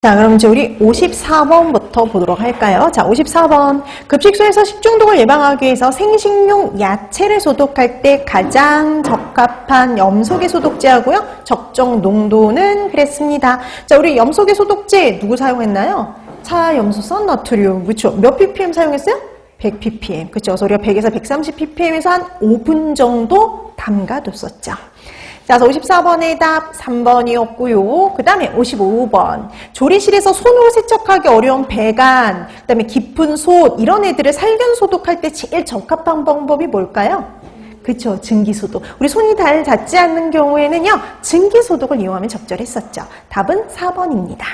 자, 그럼 이제 우리 54번부터 보도록 할까요? 자, 54번. 급식소에서 식중독을 예방하기 위해서 생식용 야채를 소독할 때 가장 적합한 염소계 소독제하고요. 적정 농도는 그랬습니다. 자, 우리 염소계 소독제 누구 사용했나요? 차염소선 나트륨. 그렇죠? 몇 ppm 사용했어요? 100ppm. 그렇죠? 그래서 우리가 100에서 130ppm에서 한 5분 정도 담가뒀었죠. 자, 54번의 답 3번이었고요. 그 다음에 55번. 조리실에서 손으로 세척하기 어려운 배관, 그 다음에 깊은 솥, 이런 애들을 살균 소독할 때 제일 적합한 방법이 뭘까요? 그쵸, 증기소독. 우리 손이 잘 닿지 않는 경우에는요, 증기소독을 이용하면 적절했었죠. 답은 4번입니다.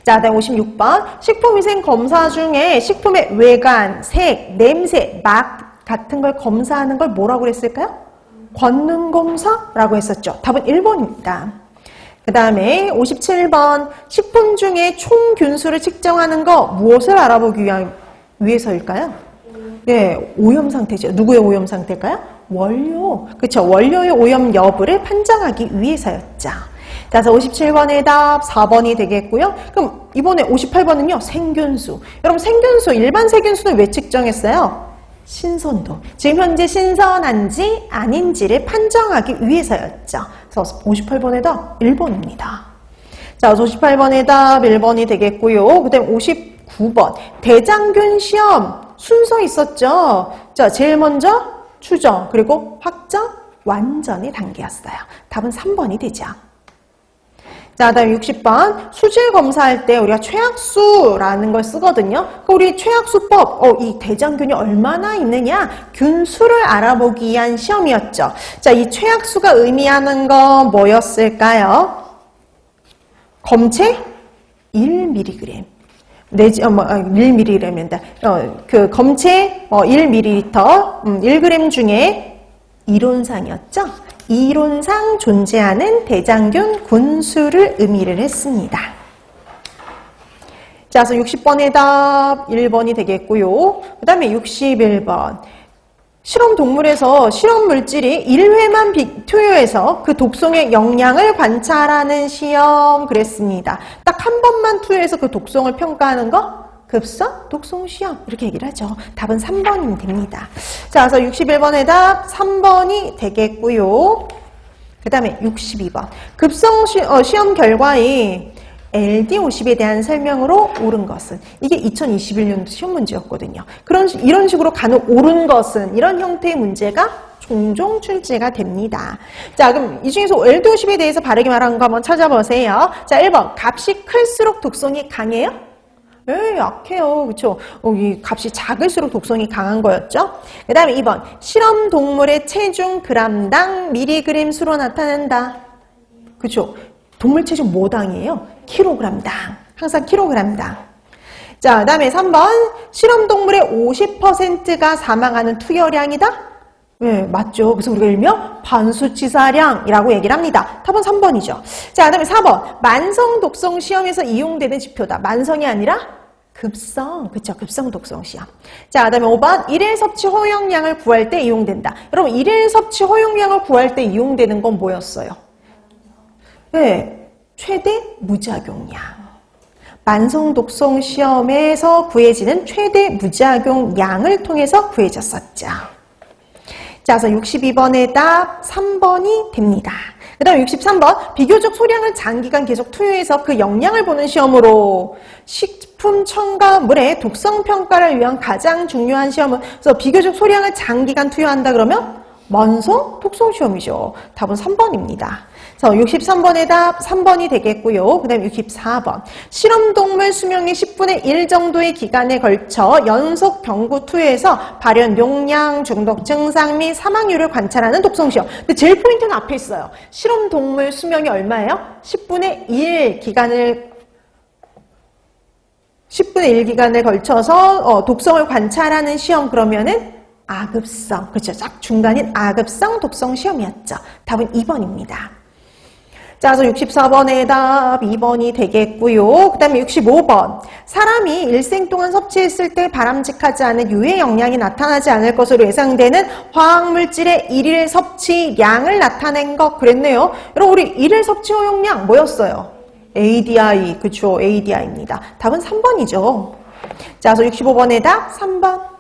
자, 다음 56번. 식품위생검사 중에 식품의 외관, 색, 냄새, 맛 같은 걸 검사하는 걸 뭐라고 그랬을까요? 권능검사라고 했었죠. 답은 1번입니다. 그 다음에 57번. 식품 중에 총균수를 측정하는 거 무엇을 알아보기 위해서일까요? 예, 오염 상태죠. 누구의 오염 상태일까요? 원료. 그쵸. 원료의 오염 여부를 판정하기 위해서였죠. 그래서 57번의 답 4번이 되겠고요. 그럼 이번에 58번은요. 생균수. 여러분 생균수, 일반 세균수는 왜 측정했어요? 신선도. 지금 현재 신선한지 아닌지를 판정하기 위해서였죠. 그래서 58번의 답 1번입니다. 자, 58번의 답 1번이 되겠고요. 그 다음 59번. 대장균 시험 순서 있었죠. 자, 제일 먼저 추정, 그리고 확정, 완전의 단계였어요. 답은 3번이 되죠. 자, 다음 60번. 수질 검사할 때 우리가 최악수라는 걸 쓰거든요. 우리 최악수법, 이 대장균이 얼마나 있느냐, 균수를 알아보기 위한 시험이었죠. 자, 이 최악수가 의미하는 건 뭐였을까요? 검체 1mg. 내지, 1mg입니다. 그 검체 1ml, 1g 중에 이론상이었죠. 이론상 존재하는 대장균 군수를 의미를 했습니다. 자, 그래서 60번의 답 1번이 되겠고요. 그 다음에 61번. 실험 동물에서 실험 물질이 1회만 투여해서 그 독성의 영향을 관찰하는 시험 그랬습니다. 딱 한 번만 투여해서 그 독성을 평가하는 거? 급성 독성 시험 이렇게 얘기를 하죠. 답은 3번이면 됩니다. 자, 그래서 61번의 답 3번이 되겠고요. 그 다음에 62번. 급성 시험 결과에 LD50에 대한 설명으로 옳은 것은, 이게 2021년도 시험 문제였거든요. 이런 식으로 가는 옳은 것은, 이런 형태의 문제가 종종 출제가 됩니다. 자, 그럼 이 중에서 LD50에 대해서 바르게 말한 거 한번 찾아보세요. 자, 1번. 값이 클수록 독성이 강해요? 예, 약해요. 그쵸? 이 값이 작을수록 독성이 강한 거였죠? 그 다음에 2번. 실험 동물의 체중 g당 미리그램 수로 나타난다. 그쵸? 동물 체중 뭐당이에요? 킬로그램당. 항상 킬로그램당. 자, 그 다음에 3번. 실험 동물의 50%가 사망하는 투여량이다? 네, 맞죠. 그래서 우리가 일명 반수치사량이라고 얘기를 합니다. 답은 3번이죠. 자, 그 다음에 4번. 만성 독성 시험에서 이용되는 지표다. 만성이 아니라 급성. 그쵸. 급성 독성 시험. 자, 그 다음에 5번. 일일 섭취 허용량을 구할 때 이용된다. 여러분, 일일 섭취 허용량을 구할 때 이용되는 건 뭐였어요? 네, 최대 무작용량. 만성 독성 시험에서 구해지는 최대 무작용량을 통해서 구해졌었죠. 자, 그래서 62번의 답 3번이 됩니다. 그 다음 63번. 비교적 소량을 장기간 계속 투여해서 그 영향을 보는 시험으로 식품 첨가물의 독성 평가를 위한 가장 중요한 시험은, 그래서 비교적 소량을 장기간 투여한다 그러면 만성 독성 시험이죠. 답은 3번입니다. 그래서 63번의 답 3번이 되겠고요. 그 다음 64번. 실험동물 수명의 10분의 1 정도의 기간에 걸쳐 연속 경구 투여해서 발현 용량, 중독 증상 및 사망률을 관찰하는 독성시험. 근데 제일 포인트는 앞에 있어요. 실험동물 수명이 얼마예요? 10분의 1 기간을 걸쳐서 독성을 관찰하는 시험. 그러면은 아급성, 그렇죠. 딱 중간인 아급성 독성 시험이었죠. 답은 2번입니다. 자, 그래서 64번의 답 2번이 되겠고요. 그 다음에 65번. 사람이 일생 동안 섭취했을 때 바람직하지 않은 유해 영향이 나타나지 않을 것으로 예상되는 화학물질의 일일 섭취량을 나타낸 것 그랬네요. 여러분, 우리 일일 섭취 허용량 뭐였어요? ADI, 그쵸, ADI입니다. 답은 3번이죠. 자, 그래서 65번의 답 3번.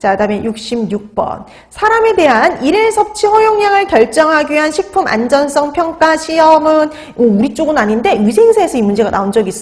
자, 다음에 66번. 사람에 대한 일일 섭취 허용량을 결정하기 위한 식품 안전성 평가 시험은 우리 쪽은 아닌데 위생사에서 이 문제가 나온 적이 있어요.